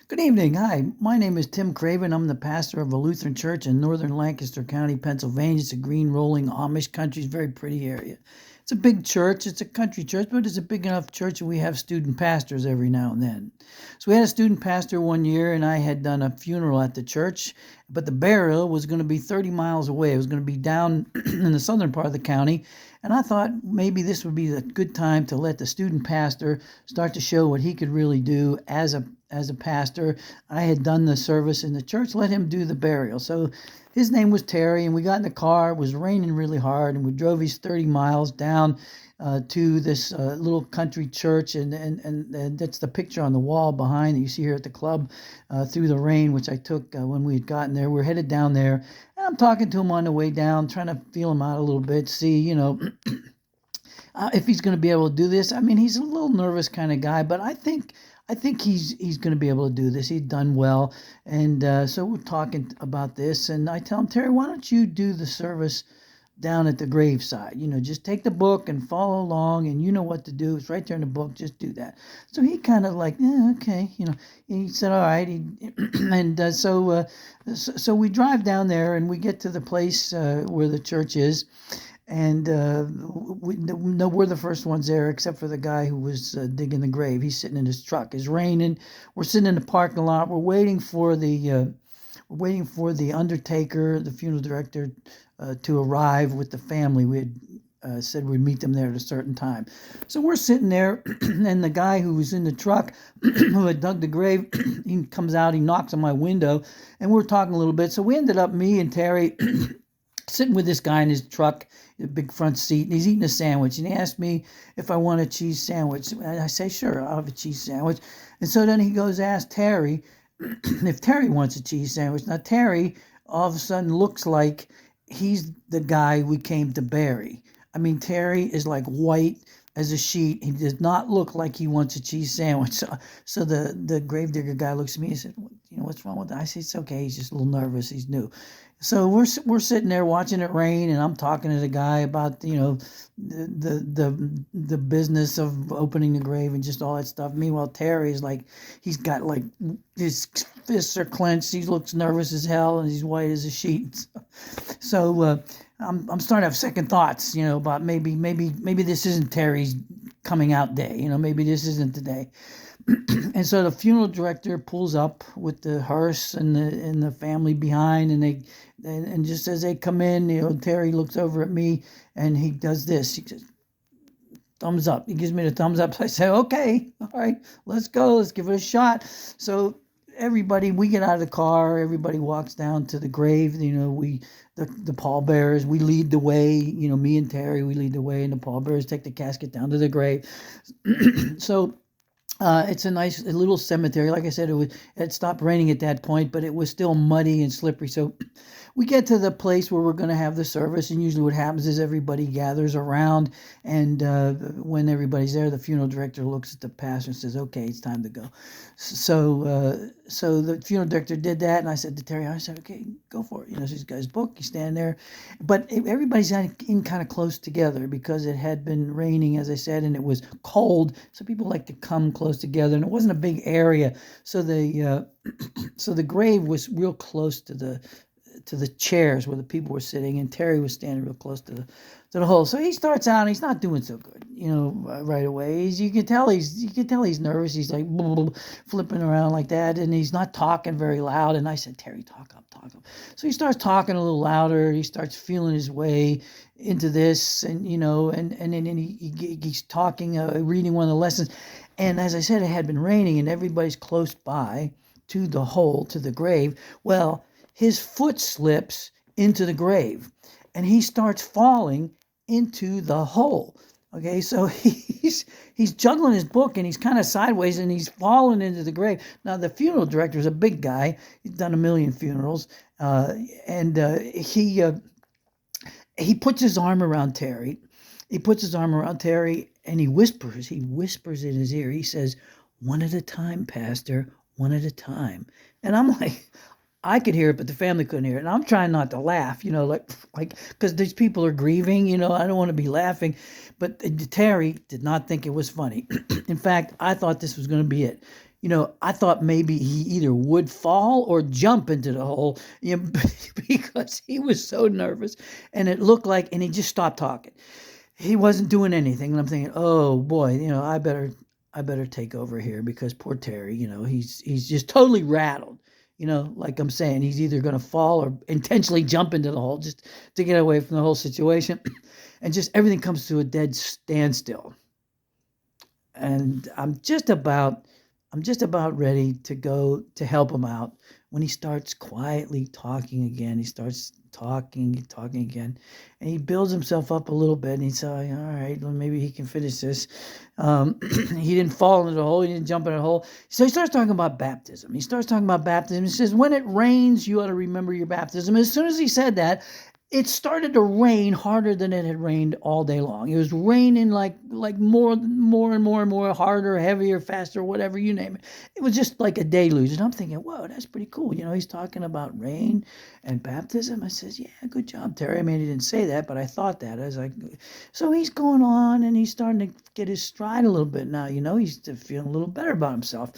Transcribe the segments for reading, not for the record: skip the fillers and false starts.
Good evening. Hi, my name is Tim Craven. I'm the pastor of a Lutheran church in northern Lancaster County, Pennsylvania. It's a green rolling Amish country. It's a very pretty area. It's a big church. It's a country church, but it's a big enough church, and we have student pastors every now and then. So we had a student pastor one year, and I had done a funeral at the church, but the burial was going to be 30 miles away. It was going to be down in the southern part of the county, and I thought maybe this would be a good time to let the student pastor start to show what he could really do as a pastor. I had done the service in the church, let him do the burial. So his name was Terry, and we got in the car. It was raining really hard, and we drove these 30 miles down to this little country church, and that's the picture on the wall behind that you see here at the club through the rain, which I took when we had gotten there. We're headed down there, and I'm talking to him on the way down, trying to feel him out a little bit, see, if he's going to be able to do this. I mean, he's a little nervous kind of guy, but I think he's going to be able to do this. He's done well, and so we're talking about this, and I tell him, Terry, why don't you do the service down at the graveside? Just take the book and follow along, and you know what to do. It's right there in the book. Just do that. So he kind of like, okay, He said, all right, so we drive down there, and we get to the place where the church is. And we're the first ones there, except for the guy who was digging the grave. He's sitting in his truck. It's raining. We're sitting in the parking lot. We're waiting for the undertaker, the funeral director, to arrive with the family. We had said we'd meet them there at a certain time. So we're sitting there, and the guy who was in the truck, who had dug the grave, he comes out. He knocks on my window, and we're talking a little bit. So we ended up, me and Terry, sitting with this guy in his truck, a big front seat, and he's eating a sandwich, and he asked me if I want a cheese sandwich. And I say, sure, I'll have a cheese sandwich. And so then he goes, ask Terry if Terry wants a cheese sandwich. Now, Terry all of a sudden looks like he's the guy we came to bury. I mean, Terry is like white as a sheet. He does not look like he wants a cheese sandwich. So the gravedigger guy looks at me and said, what's wrong with that? I say, it's okay. He's just a little nervous. He's new. So we're sitting there watching it rain, and I'm talking to the guy about the business of opening the grave and just all that stuff. Meanwhile, Terry's like, he's got like his fists are clenched. He looks nervous as hell, and he's white as a sheet. So I'm starting to have second thoughts, about maybe this isn't Terry's coming out day. Maybe this isn't the day. And so the funeral director pulls up with the hearse and the family behind, and just as they come in, Terry looks over at me and he does this. He says, thumbs up. He gives me the thumbs up. So I say, okay, all right, let's go. Let's give it a shot. So we get out of the car. Everybody walks down to the grave. The pallbearers, we lead the way. Me and Terry, we lead the way, and the pallbearers take the casket down to the grave. So it's a nice little cemetery. Like I said, it had stopped raining at that point, but it was still muddy and slippery. So we get to the place where we're going to have the service, and usually what happens is everybody gathers around, and when everybody's there, the funeral director looks at the pastor and says, okay, it's time to go. So the funeral director did that, and I said to Terry, okay, go for it. She's got his book, he's standing there. But everybody's in kind of close together because it had been raining, as I said, and it was cold, so people like to come close together, and it wasn't a big area. So the grave was real close to the chairs where the people were sitting, and Terry was standing real close to the hole. So he starts out, and he's not doing so good, right away. You can tell he's nervous. He's like flipping around like that, and he's not talking very loud. And I said, Terry, talk up. So he starts talking a little louder. He starts feeling his way into this, and then he's talking, reading one of the lessons. And as I said, it had been raining, and everybody's close by to the hole, to the grave. Well, his foot slips into the grave, and he starts falling into the hole. Okay, so he's juggling his book, and he's kind of sideways, and he's falling into the grave. Now, the funeral director is a big guy. He's done 1 million funerals, and he puts his arm around Terry. And he whispers in his ear. He says, one at a time, Pastor, one at a time. And I'm like, I could hear it, but the family couldn't hear it. And I'm trying not to laugh, because these people are grieving, I don't want to be laughing. But Terry did not think it was funny. In fact, I thought this was going to be it. I thought maybe he either would fall or jump into the hole, because he was so nervous, and it looked like, and he just stopped talking. He wasn't doing anything, and I'm thinking, oh boy, I better take over here, because poor Terry, he's just totally rattled. Like I'm saying, he's either going to fall or intentionally jump into the hole just to get away from the whole situation, and just everything comes to a dead standstill. And I'm just about ready to go to help him out, when he starts quietly talking again. He starts talking again, and he builds himself up a little bit, and he's like, all right, well, maybe he can finish this. He didn't fall into the hole. He didn't jump in the hole. So he starts talking about baptism. He says, when it rains, you ought to remember your baptism. As soon as he said that, it started to rain harder than it had rained all day long. It was raining like more and more, harder, heavier, faster, whatever, you name it. It was just like a deluge. And I'm thinking, whoa, that's pretty cool. He's talking about rain and baptism. I says, yeah, good job, Terry. I mean, he didn't say that, but I thought that. I was like, so he's going on, and he's starting to get his stride a little bit now. He's feeling a little better about himself.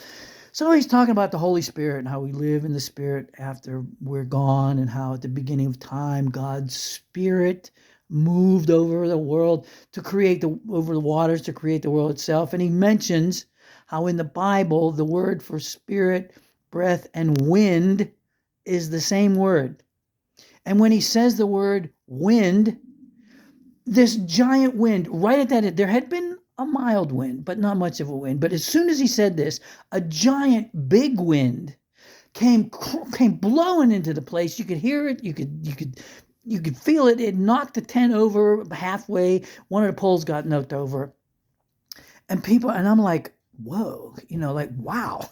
So he's talking about the Holy Spirit and how we live in the Spirit after we're gone, and how at the beginning of time, God's Spirit moved over the world to create over the waters to create the world itself. And he mentions how in the Bible, the word for spirit, breath, and wind is the same word. And when he says the word wind, this giant wind, right at that, there had been a mild wind, but not much of a wind. But as soon as he said this, a giant big wind came blowing into the place. You could hear it. You could feel it. It knocked the tent over halfway. One of the poles got knocked over, and I'm like, whoa, like, wow,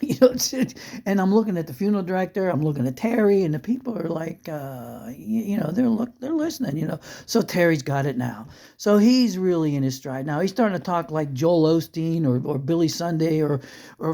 and I'm looking at the funeral director, I'm looking at Terry, and the people are like, they're listening, So Terry's got it now. So he's really in his stride now. He's starting to talk like Joel Osteen or Billy Sunday or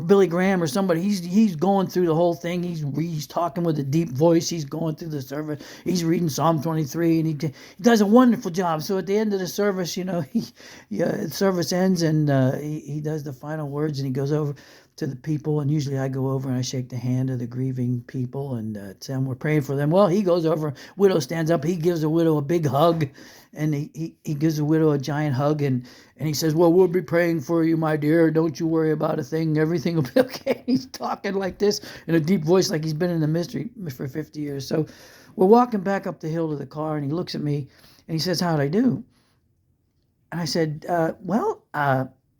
Billy Graham or somebody. He's going through the whole thing. He's talking with a deep voice. He's going through the service. He's reading Psalm 23, and he does a wonderful job. So at the end of the service, the service ends, and he does the final words, and he goes over to the people, and usually I go over and I shake the hand of the grieving people and tell them we're praying for them. Well, he goes over, widow stands up, he gives the widow a big hug, and he gives the widow a giant hug, and he says, well, we'll be praying for you, my dear. Don't you worry about a thing. Everything will be okay. He's talking like this in a deep voice, like he's been in the ministry for 50 years. So we're walking back up the hill to the car, and he looks at me, and he says, how'd I do? And I said,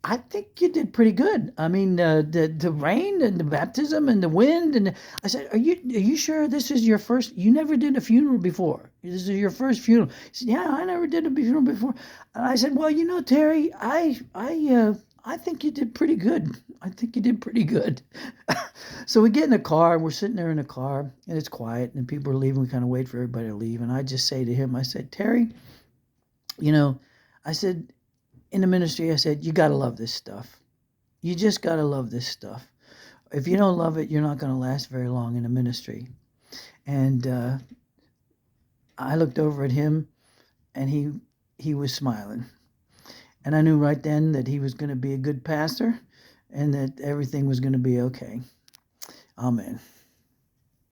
I think you did pretty good. I mean, the rain and the baptism and the wind. And I said, are you sure this is your first? You never did a funeral before. This is your first funeral. He said, yeah, I never did a funeral before. And I said, well, Terry, I think you did pretty good. I think you did pretty good. So we get in the car, and we're sitting there in the car, and it's quiet, and people are leaving. We kind of wait for everybody to leave. And I just say to him, I said, Terry, I said, in the ministry, I said, you got to love this stuff. You just got to love this stuff. If you don't love it, you're not going to last very long in the ministry. And I looked over at him, and he was smiling. And I knew right then that he was going to be a good pastor, and that everything was going to be okay. Amen.